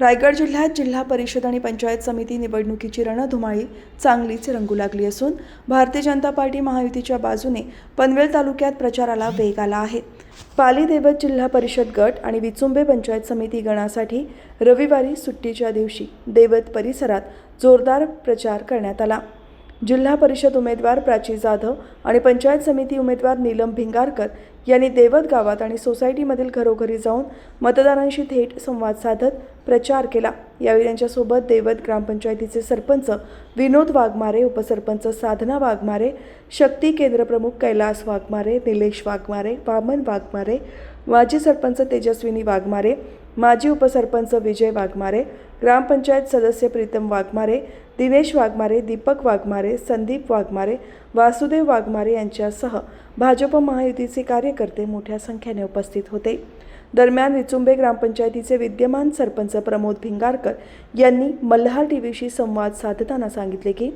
रायगड जिल्ह्यात जिल्हा परिषद आणि पंचायत समिती निवडणुकीची रणधुमाळी चांगलीच रंगू लागली असून भारतीय जनता पार्टी महायुतीच्या बाजूने पनवेल तालुक्यात प्रचाराला वेग आला आहे। पाली देवत जिल्हा परिषद गट आणि विचुंबे पंचायत समिती गणासाठी रविवारी सुट्टीच्या दिवशी देवत परिसरात जोरदार प्रचार करण्यात आला। जिल्हा परिषद उमेदवार प्राची जाधव आणि पंचायत समिती उमेदवार नीलम भिंगारकर यांनी देवत गावात आणि सोसायटीमधील घरोघरी जाऊन मतदारांशी थेट संवाद साधत प्रचार केला। यावेळी त्यांच्यासोबत देवत ग्रामपंचायतीचे सरपंच विनोद वाघमारे, उपसरपंच साधना वाघमारे, शक्ती केंद्र प्रमुख कैलास वाघमारे, निलेश वाघमारे, वामन वाघमारे, माजी सरपंच तेजस्विनी वाघमारे, माजी उपसरपंच विजय वाघमारे, ग्रामपंचायत सदस्य प्रीतम वाघमारे, दिनेश वाघमारे, दीपक वाघमारे, संदीप वाघमारे, वासुदेव वाघमारे यांच्यासह भाजप महायुतीचे कार्यकर्ते मोठ्या संख्येने उपस्थित होते। दरम्यान विचुंबे ग्रामपंचायतीचे विद्यमान सरपंच प्रमोद भिंगारकर यांनी मल्हार टीव्हीशी संवाद साधताना सांगितले की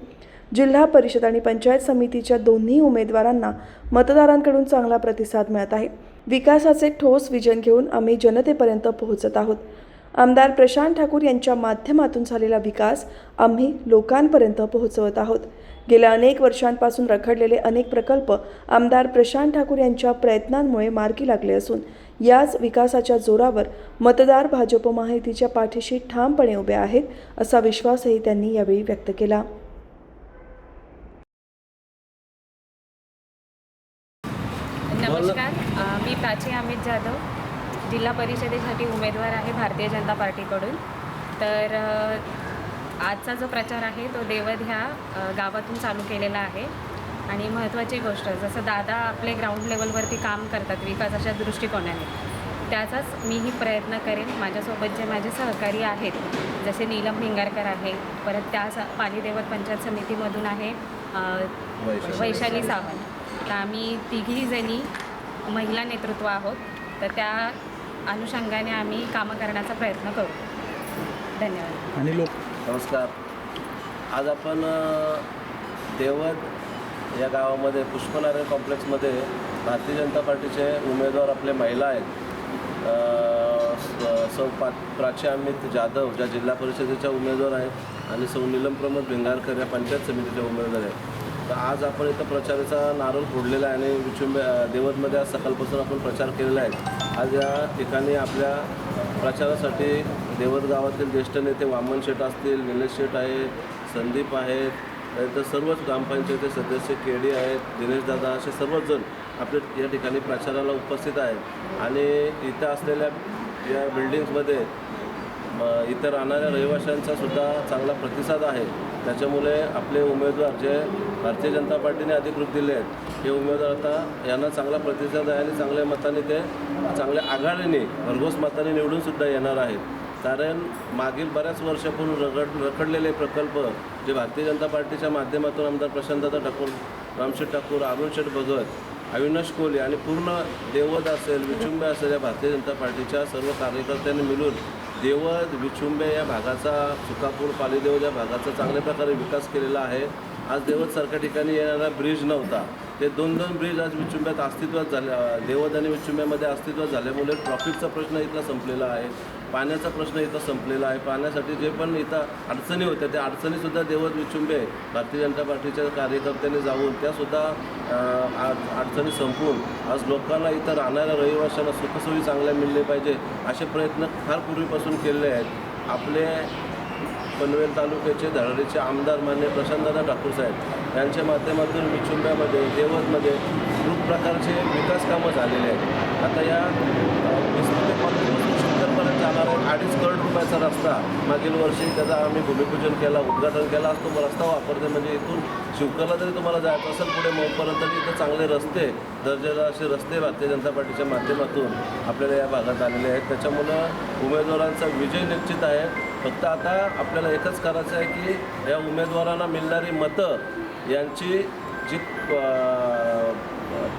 जिल्हा परिषद आणि पंचायत समितीच्या दोन्ही उमेदवारांना मतदारांकडून चांगला प्रतिसाद मिळत आहे। विकासाचे ठोस विजन घेऊन आम्ही जनतेपर्यंत पोहोचत आहोत। आमदार प्रशांत ठाकूर यांच्या माध्यमातून झालेला विकास आम्ही लोकांपर्यंत पोहोचवत आहोत। गेल्या अनेक वर्षांपासून रखडलेले अनेक प्रकल्प आमदार प्रशांत ठाकूर यांच्या प्रयत्नांमुळे मार्गी लागले असून याच विकासाच्या जोरावर मतदार भाजप महायुतीच्या पाठीशी ठामपणे उभे आहेत, असा विश्वासही त्यांनी यावेळी व्यक्त केला। नमस्कार, मी प्राची अमित जाधव, जिल्हा परिषदेसाठी उमेदवार आहे भारतीय जनता पार्टीकडून। तर आजचा जो प्रचार आहे तो देवत ह्या गावातून चालू केलेला आहे आणि महत्त्वाची गोष्ट जसं दादा आपले ग्राउंड लेवलवरती काम करतात विकासाच्या दृष्टिकोनाने, त्याचाच मीही प्रयत्न करेन। माझ्यासोबत जे माझे सहकारी आहेत जसे नीलम भिंगारकर आहे, परत त्या पाली देवत पंचायत समितीमधून आहे वैशाली सावंत, तर आम्ही तिघी जणी महिला नेतृत्व आहोत, तर त्या अनुषंगाने आम्ही कामं करण्याचा प्रयत्न करू। धन्यवाद। आणि नमस्कार, आज आपण देवत या गावामध्ये पुष्पनारायण कॉम्प्लेक्समध्ये भारतीय जनता पार्टीचे उमेदवार आपले महिला आहेत। सौ प्राची अमित जाधव ज्या जिल्हा परिषदेच्या उमेदवार आहेत आणि सौ नीलम प्रमोद भिंगारकर या पंचायत समितीचे उमेदवार आहेत। तर आज आपण इथं प्रचाराचा नारळ फोडलेला आहे आणि विचुंबे देवतमध्ये आज सकाळपासून आपण प्रचार केलेला आहे। आज या ठिकाणी आपल्या प्रचारासाठी देवत गावातील ज्येष्ठ नेते वामन शेठ असतील, निलेश शेठ आहेत, संदीप आहेत, तर सर्वच ग्रामपंचायती सदस्य केडी आहेत, दिनेश दादा, असे सर्वच जण आपल्या या ठिकाणी प्रचाराला उपस्थित आहेत। आणि इथं असलेल्या या बिल्डिंग्समध्ये इतर राहणाऱ्या रहिवाशांचा सुद्धा चांगला प्रतिसाद आहे। त्याच्यामुळे आपले उमेदवार जे भारतीय जनता पार्टीने अधिकृत दिले आहेत हे उमेदवार आता यांना चांगला प्रतिसाद आहे आणि चांगल्या मताने ते चांगल्या आघाडीने भरघोस मताने निवडूनसुद्धा येणार आहेत। कारण मागील बऱ्याच वर्षापूर्वी रखडलेले प्रकल्प जे भारतीय जनता पार्टीच्या माध्यमातून आमदार प्रशांतदादा ठाकूर, रामशेठ ठाकूर, अरुणशेठ भगत, अविनाश कोहली आणि पूर्ण देवत असेल, विचुंबे असेल, या भारतीय जनता पार्टीच्या सर्व कार्यकर्त्यांनी मिळून देवत, विचुंबे या भागाचा, सुकापूर, पालीदेवत या भागाचा चांगल्या प्रकारे विकास केलेला आहे। आज देवतसारख्या ठिकाणी येणारा ब्रिज नव्हता, ते दोन ब्रिज आज विचुंब्यात अस्तित्वात झाले, देवत आणि विचुंब्यामध्ये अस्तित्वात झाल्यामुळे ट्रॉफिकचा प्रश्न इथला संपलेला आहे, पाण्याचा प्रश्न इथं संपलेला आहे। पाण्यासाठी जे पण इथं अडचणी होत्या त्या अडचणीसुद्धा देवत, विचुंबे भारतीय जनता पार्टीच्या कार्यकर्त्यांनी जाऊन त्यासुद्धा अडचणी संपवून आज लोकांना इथं राहणाऱ्या रहिवाशांना सुखसोयी चांगल्या मिळले पाहिजे असे प्रयत्न फार पूर्वीपासून केलेले आहेत। आपले पनवेल तालुक्याचे धडाडीचे आमदार माननीय प्रशांतदादा ठाकूर साहेब यांच्या माध्यमातून विचुंब्यामध्ये, देवतमध्ये खूप प्रकारचे विकास कामं झालेले आहेत। आता या पर्यंत जाणार आहे 2.5 करोड रुपयाचा रस्ता मागील वर्षी त्याचा आम्ही भूमिपूजन केला, उद्घाटन केला असतो। रस्ता वापरते म्हणजे इथून शिवकरला जरी तुम्हाला जायचं असेल पुढे मौपर्यंत इथं चांगले रस्ते, दर्जेदार असे रस्ते भारतीय जनता पार्टीच्या माध्यमातून आपल्याला या भागात आलेले आहेत। त्याच्यामुळं उमेदवारांचा विजय निश्चित आहे। फक्त आता आपल्याला एकच करायचं आहे की या उमेदवारांना मिळणारी मतं यांची जी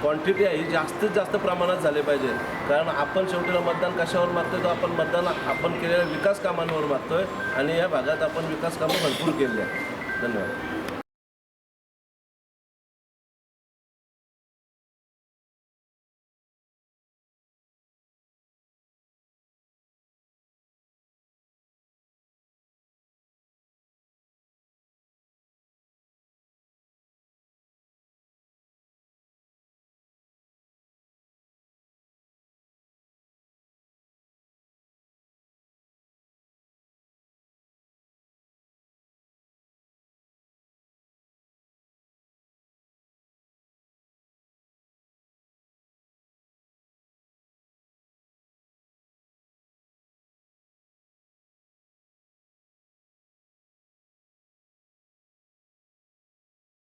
क्वांटिटी आहे ही जास्तीत जास्त प्रमाणात झाले पाहिजे। कारण आपण शेवटीला मतदान कशावर मागतोय तर आपण मतदान आपण केलेल्या विकास कामांवर मागतोय आणि या भागात आपण विकास कामं भरपूर केली आहेत। धन्यवाद।